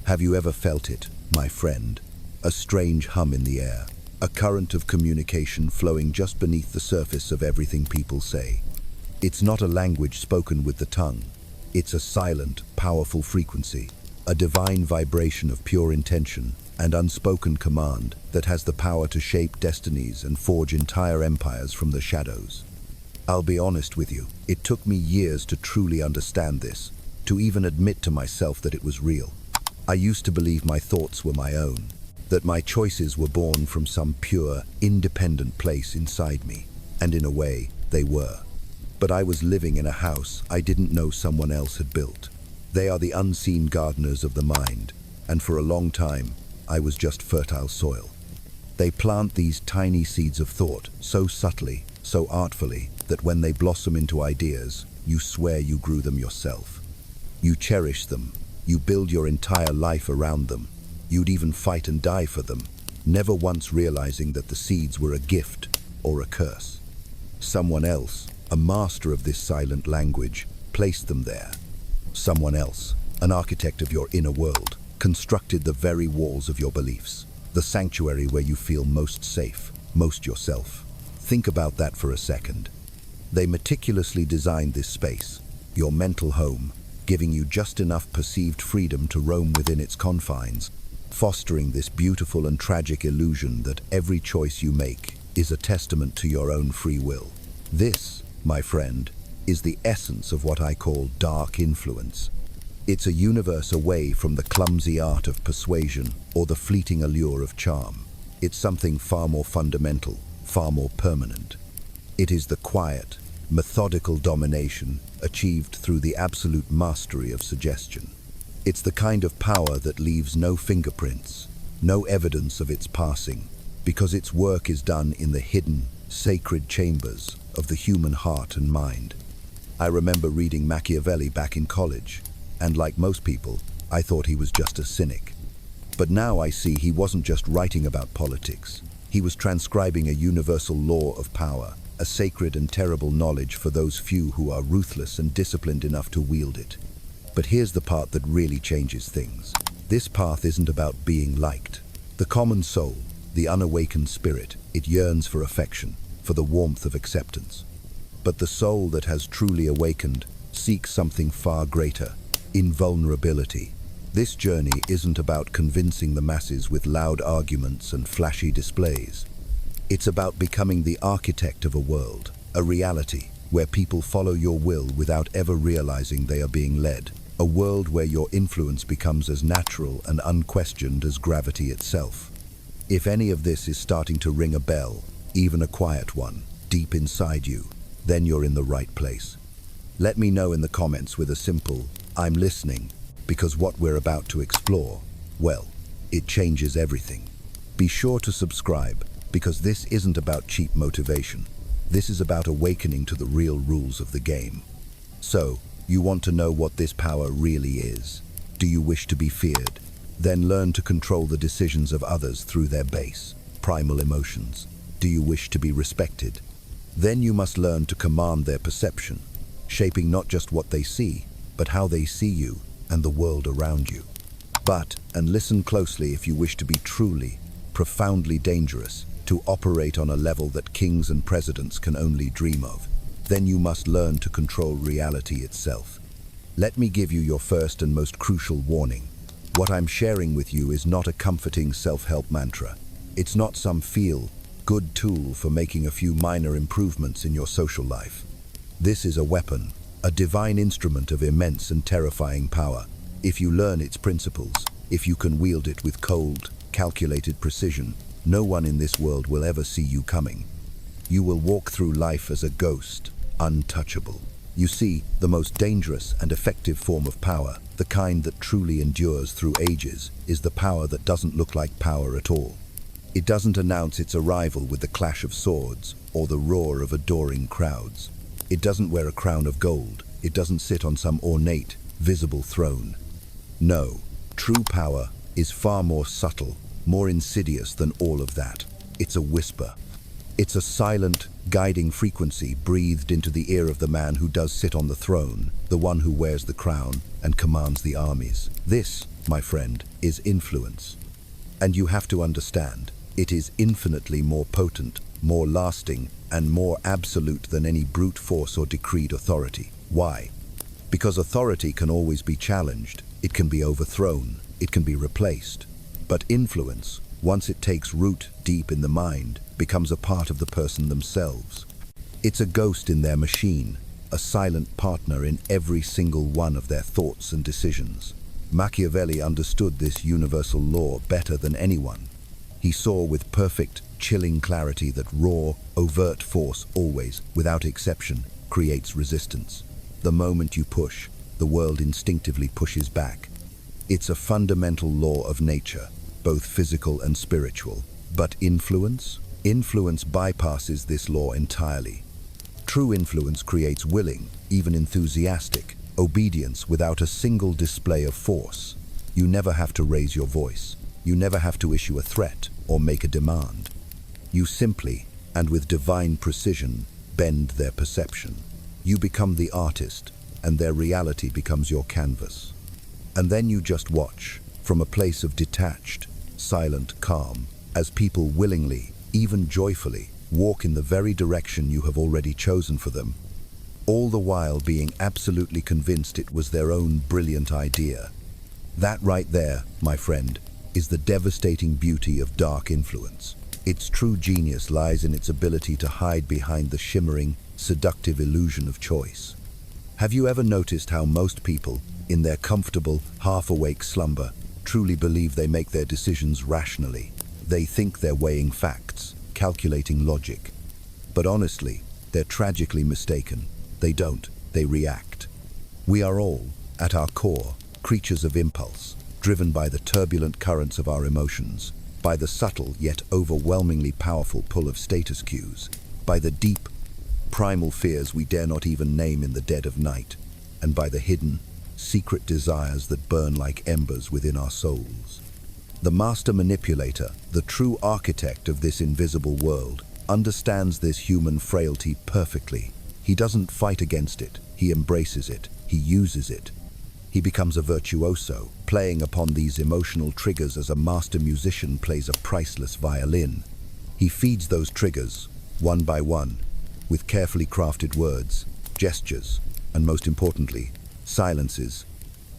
Have you ever felt it, my friend? A strange hum in the air, a current of communication flowing just beneath the surface of everything people say. It's not a language spoken with the tongue. It's a silent, powerful frequency, a divine vibration of pure intention and unspoken command that has the power to shape destinies and forge entire empires from the shadows. I'll be honest with you, it took me years to truly understand this, to even admit to myself that it was real. I used to believe my thoughts were my own, that my choices were born from some pure, independent place inside me, and in a way, they were. But I was living in a house I didn't know someone else had built. They are the unseen gardeners of the mind, and for a long time, I was just fertile soil. They plant these tiny seeds of thought so subtly, so artfully, that when they blossom into ideas, you swear you grew them yourself. You cherish them. You build your entire life around them. You'd even fight and die for them, never once realizing that the seeds were a gift or a curse. Someone else, a master of this silent language, placed them there. Someone else, an architect of your inner world, constructed the very walls of your beliefs, the sanctuary where you feel most safe, most yourself. Think about that for a second. They meticulously designed this space, your mental home, giving you just enough perceived freedom to roam within its confines, fostering this beautiful and tragic illusion that every choice you make is a testament to your own free will. This, my friend, is the essence of what I call dark influence. It's a universe away from the clumsy art of persuasion or the fleeting allure of charm. It's something far more fundamental, far more permanent. It is the quiet, methodical domination achieved through the absolute mastery of suggestion. It's the kind of power that leaves no fingerprints, no evidence of its passing, because its work is done in the hidden, sacred chambers of the human heart and mind. I remember reading Machiavelli back in college, and like most people, I thought he was just a cynic. But now I see he wasn't just writing about politics. He was transcribing a universal law of power, a sacred and terrible knowledge for those few who are ruthless and disciplined enough to wield it. But here's the part that really changes things. This path isn't about being liked. The common soul, the unawakened spirit, it yearns for affection, for the warmth of acceptance. But the soul that has truly awakened seeks something far greater, invulnerability. This journey isn't about convincing the masses with loud arguments and flashy displays. It's about becoming the architect of a world, a reality where people follow your will without ever realizing they are being led, a world where your influence becomes as natural and unquestioned as gravity itself. If any of this is starting to ring a bell, even a quiet one, deep inside you, then you're in the right place. Let me know in the comments with a simple, "I'm listening," because what we're about to explore, well, it changes everything. Be sure to subscribe, because this isn't about cheap motivation. This is about awakening to the real rules of the game. So, you want to know what this power really is? Do you wish to be feared? Then learn to control the decisions of others through their base, primal emotions. Do you wish to be respected? Then you must learn to command their perception, shaping not just what they see, but how they see you and the world around you. But, and listen closely if you wish to be truly, profoundly dangerous, to operate on a level that kings and presidents can only dream of, then you must learn to control reality itself. Let me give you your first and most crucial warning. What I'm sharing with you is not a comforting self-help mantra. It's not some feel-good tool for making a few minor improvements in your social life. This is a weapon, a divine instrument of immense and terrifying power. If you learn its principles, if you can wield it with cold, calculated precision, no one in this world will ever see you coming. You will walk through life as a ghost, untouchable. You see, the most dangerous and effective form of power, the kind that truly endures through ages, is the power that doesn't look like power at all. It doesn't announce its arrival with the clash of swords or the roar of adoring crowds. It doesn't wear a crown of gold. It doesn't sit on some ornate, visible throne. No, true power is far more subtle, more insidious than all of that. It's a whisper. It's a silent, guiding frequency breathed into the ear of the man who does sit on the throne, the one who wears the crown and commands the armies. This, my friend, is influence. And you have to understand, it is infinitely more potent, more lasting, and more absolute than any brute force or decreed authority. Why? Because authority can always be challenged, it can be overthrown, it can be replaced. But influence, once it takes root deep in the mind, becomes a part of the person themselves. It's a ghost in their machine, a silent partner in every single one of their thoughts and decisions. Machiavelli understood this universal law better than anyone. He saw with perfect, chilling clarity that raw, overt force always, without exception, creates resistance. The moment you push, the world instinctively pushes back. It's a fundamental law of nature, both physical and spiritual. But influence? Influence bypasses this law entirely. True influence creates willing, even enthusiastic, obedience without a single display of force. You never have to raise your voice. You never have to issue a threat or make a demand. You simply, and with divine precision, bend their perception. You become the artist, and their reality becomes your canvas. And then you just watch, from a place of detached, silent calm, as people willingly, even joyfully, walk in the very direction you have already chosen for them, all the while being absolutely convinced it was their own brilliant idea. That right there, my friend, is the devastating beauty of dark influence. Its true genius lies in its ability to hide behind the shimmering, seductive illusion of choice. Have you ever noticed how most people, in their comfortable, half-awake slumber, truly believe they make their decisions rationally? They think they're weighing facts, calculating logic. But honestly, they're tragically mistaken. They don't, they react. We are all, at our core, creatures of impulse, driven by the turbulent currents of our emotions, by the subtle yet overwhelmingly powerful pull of status cues, by the deep, primal fears we dare not even name in the dead of night, and by the hidden, secret desires that burn like embers within our souls. The master manipulator, the true architect of this invisible world, understands this human frailty perfectly. He doesn't fight against it, he embraces it, he uses it. He becomes a virtuoso, playing upon these emotional triggers as a master musician plays a priceless violin. He feeds those triggers, one by one, with carefully crafted words, gestures, and most importantly, silences,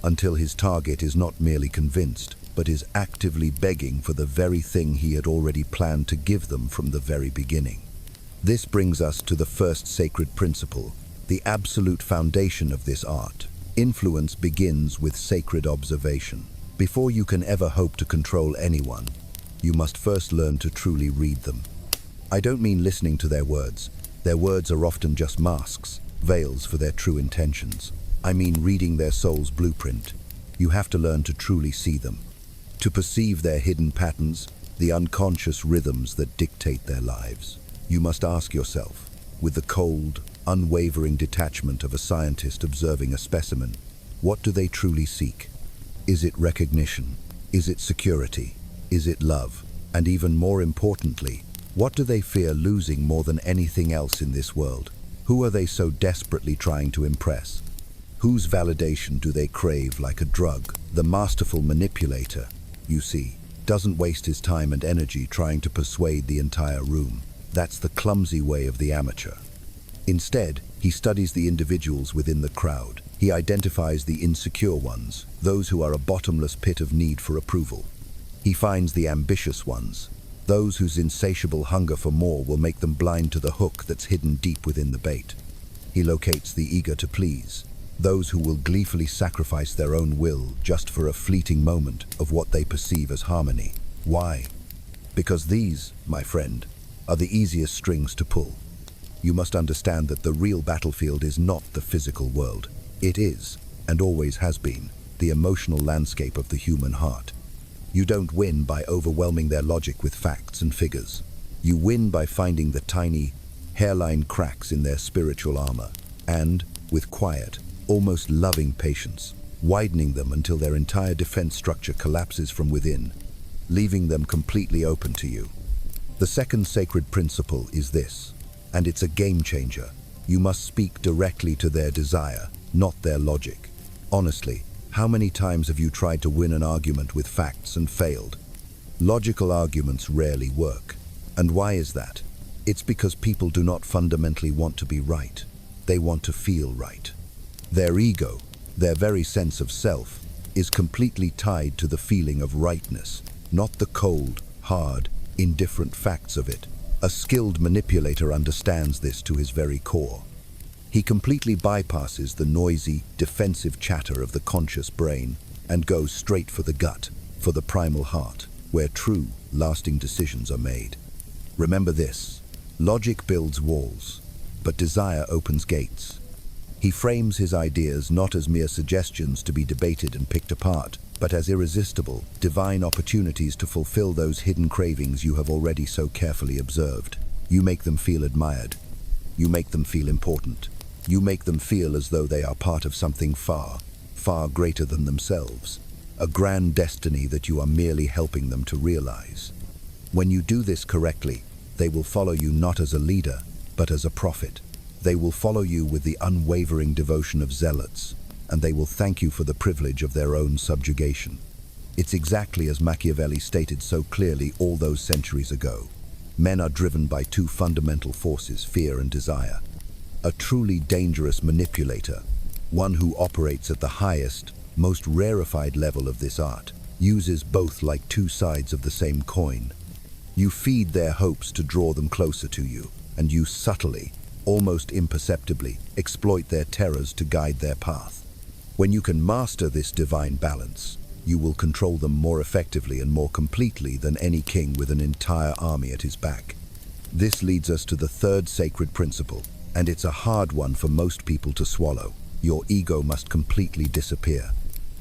until his target is not merely convinced, but is actively begging for the very thing he had already planned to give them from the very beginning. This brings us to the first sacred principle, the absolute foundation of this art. Influence begins with sacred observation. Before you can ever hope to control anyone, you must first learn to truly read them. I don't mean listening to their words. Their words are often just masks, veils for their true intentions. I mean reading their soul's blueprint. You have to learn to truly see them, to perceive their hidden patterns, the unconscious rhythms that dictate their lives. You must ask yourself, with the cold, unwavering detachment of a scientist observing a specimen, what do they truly seek? Is it recognition? Is it security? Is it love? And even more importantly, what do they fear losing more than anything else in this world? Who are they so desperately trying to impress? Whose validation do they crave like a drug? The masterful manipulator, you see, doesn't waste his time and energy trying to persuade the entire room. That's the clumsy way of the amateur. Instead, he studies the individuals within the crowd. He identifies the insecure ones, those who are a bottomless pit of need for approval. He finds the ambitious ones, those whose insatiable hunger for more will make them blind to the hook that's hidden deep within the bait. He locates the eager to please, those who will gleefully sacrifice their own will just for a fleeting moment of what they perceive as harmony. Why? Because these, my friend, are the easiest strings to pull. You must understand that the real battlefield is not the physical world. It is, and always has been, the emotional landscape of the human heart. You don't win by overwhelming their logic with facts and figures. You win by finding the tiny, hairline cracks in their spiritual armor, and, with quiet, almost loving patience, widening them until their entire defense structure collapses from within, leaving them completely open to you. The second sacred principle is this: And it's a game changer. You must speak directly to their desire, not their logic. Honestly, how many times have you tried to win an argument with facts and failed? Logical arguments rarely work. And why is that? It's because people do not fundamentally want to be right. They want to feel right. Their ego, their very sense of self, is completely tied to the feeling of rightness, not the cold, hard, indifferent facts of it. A skilled manipulator understands this to his very core. He completely bypasses the noisy, defensive chatter of the conscious brain and goes straight for the gut, for the primal heart, where true, lasting decisions are made. Remember this: logic builds walls, but desire opens gates. He frames his ideas not as mere suggestions to be debated and picked apart, but as irresistible, divine opportunities to fulfill those hidden cravings you have already so carefully observed. You make them feel admired. You make them feel important. You make them feel as though they are part of something far, far greater than themselves. A grand destiny that you are merely helping them to realize. When you do this correctly, they will follow you not as a leader, but as a prophet. They will follow you with the unwavering devotion of zealots, and they will thank you for the privilege of their own subjugation. It's exactly as Machiavelli stated so clearly all those centuries ago. Men are driven by two fundamental forces, fear and desire. A truly dangerous manipulator, one who operates at the highest, most rarefied level of this art, uses both like two sides of the same coin. You feed their hopes to draw them closer to you, and you subtly, almost imperceptibly, exploit their terrors to guide their path. When you can master this divine balance, you will control them more effectively and more completely than any king with an entire army at his back. This leads us to the third sacred principle, and it's a hard one for most people to swallow. Your ego must completely disappear.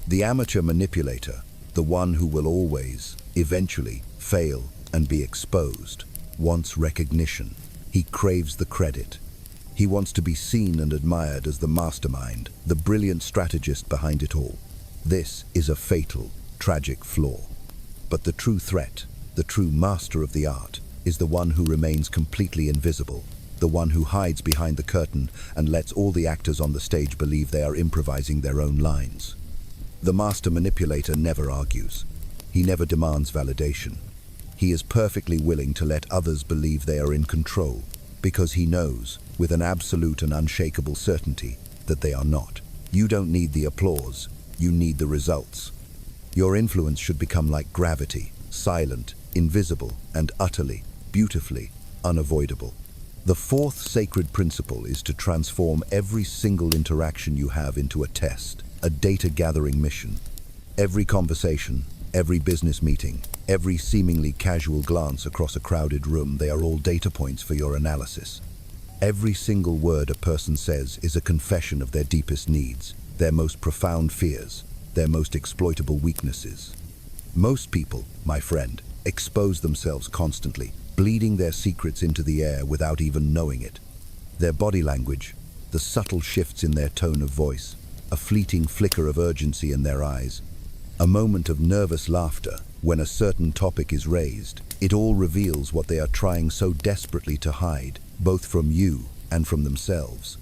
The amateur manipulator, the one who will always, eventually, fail and be exposed, wants recognition. He craves the credit. He wants to be seen and admired as the mastermind, the brilliant strategist behind it all. This is a fatal, tragic flaw. But the true threat, the true master of the art, is the one who remains completely invisible, the one who hides behind the curtain and lets all the actors on the stage believe they are improvising their own lines. The master manipulator never argues. He never demands validation. He is perfectly willing to let others believe they are in control, because he knows, with an absolute and unshakable certainty, that they are not. You don't need the applause, you need the results. Your influence should become like gravity, silent, invisible, and utterly, beautifully, unavoidable. The fourth sacred principle is to transform every single interaction you have into a test, a data-gathering mission. Every conversation, every business meeting, every seemingly casual glance across a crowded room, they are all data points for your analysis. Every single word a person says is a confession of their deepest needs, their most profound fears, their most exploitable weaknesses. Most people, my friend, expose themselves constantly, bleeding their secrets into the air without even knowing it. Their body language, the subtle shifts in their tone of voice, a fleeting flicker of urgency in their eyes, a moment of nervous laughter when a certain topic is raised, it all reveals what they are trying so desperately to hide, both from you and from themselves.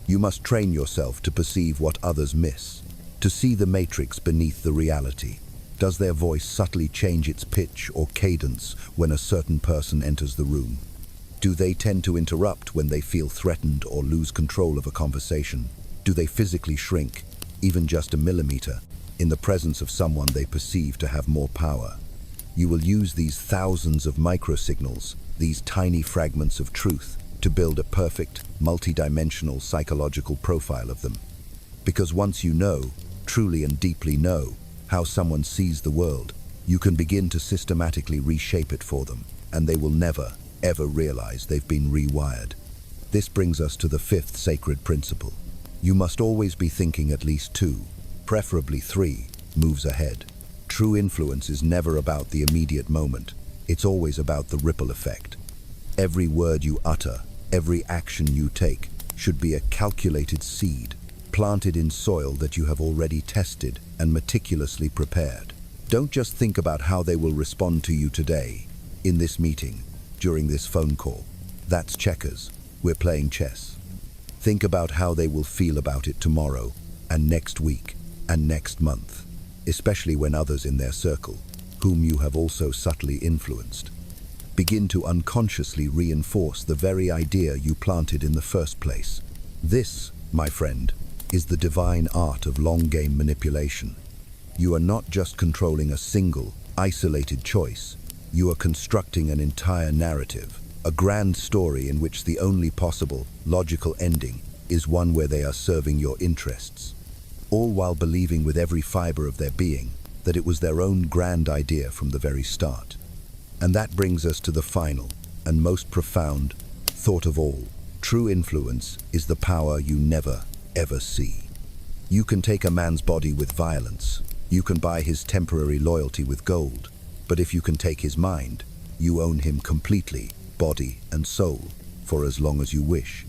You must train yourself to perceive what others miss, to see the matrix beneath the reality. Does their voice subtly change its pitch or cadence when a certain person enters the room? Do they tend to interrupt when they feel threatened or lose control of a conversation? Do they physically shrink, even just a millimeter, in the presence of someone they perceive to have more power? You will use these thousands of microsignals, these tiny fragments of truth, to build a perfect, multidimensional psychological profile of them. Because once you know, truly and deeply know, how someone sees the world, you can begin to systematically reshape it for them, and they will never, ever realize they've been rewired. This brings us to the fifth sacred principle. You must always be thinking at least 2, preferably 3, moves ahead. True influence is never about the immediate moment. It's always about the ripple effect. Every word you utter, every action you take, should be a calculated seed, planted in soil that you have already tested and meticulously prepared. Don't just think about how they will respond to you today, in this meeting, during this phone call. That's checkers. We're playing chess. Think about how they will feel about it tomorrow, and next week, and next month, especially when others in their circle, whom you have also subtly influenced, begin to unconsciously reinforce the very idea you planted in the first place. This, my friend, is the divine art of long-game manipulation. You are not just controlling a single, isolated choice. You are constructing an entire narrative, a grand story in which the only possible, logical ending is one where they are serving your interests, all while believing with every fiber of their being that it was their own grand idea from the very start. And that brings us to the final and most profound thought of all. True influence is the power you never, ever see. You can take a man's body with violence. You can buy his temporary loyalty with gold. But if you can take his mind, you own him completely, body and soul, for as long as you wish.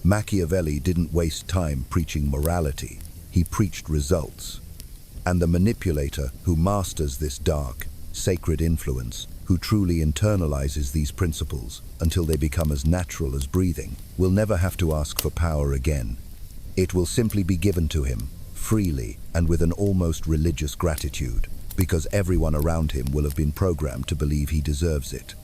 Machiavelli didn't waste time preaching morality. He preached results. And the manipulator who masters this dark, sacred influence, who truly internalizes these principles until they become as natural as breathing, will never have to ask for power again. It will simply be given to him, freely and with an almost religious gratitude, because everyone around him will have been programmed to believe he deserves it.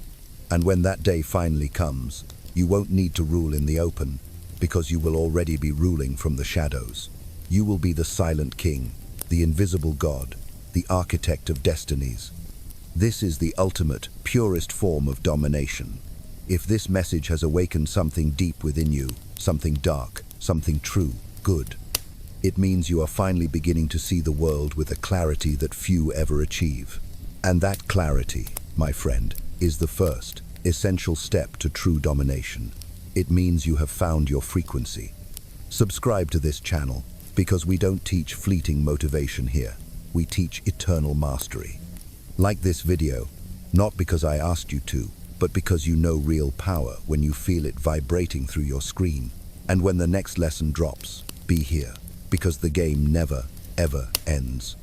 And when that day finally comes, you won't need to rule in the open, because you will already be ruling from the shadows. You will be the silent king, the invisible god, the architect of destinies. This is the ultimate, purest form of domination. If this message has awakened something deep within you, something dark, something true, good, it means you are finally beginning to see the world with a clarity that few ever achieve. And that clarity, my friend, is the first, essential step to true domination. It means you have found your frequency. Subscribe to this channel, because we don't teach fleeting motivation here. We teach eternal mastery. Like this video, not because I asked you to, but because you know real power when you feel it vibrating through your screen. And when the next lesson drops, be here, because the game never, ever ends.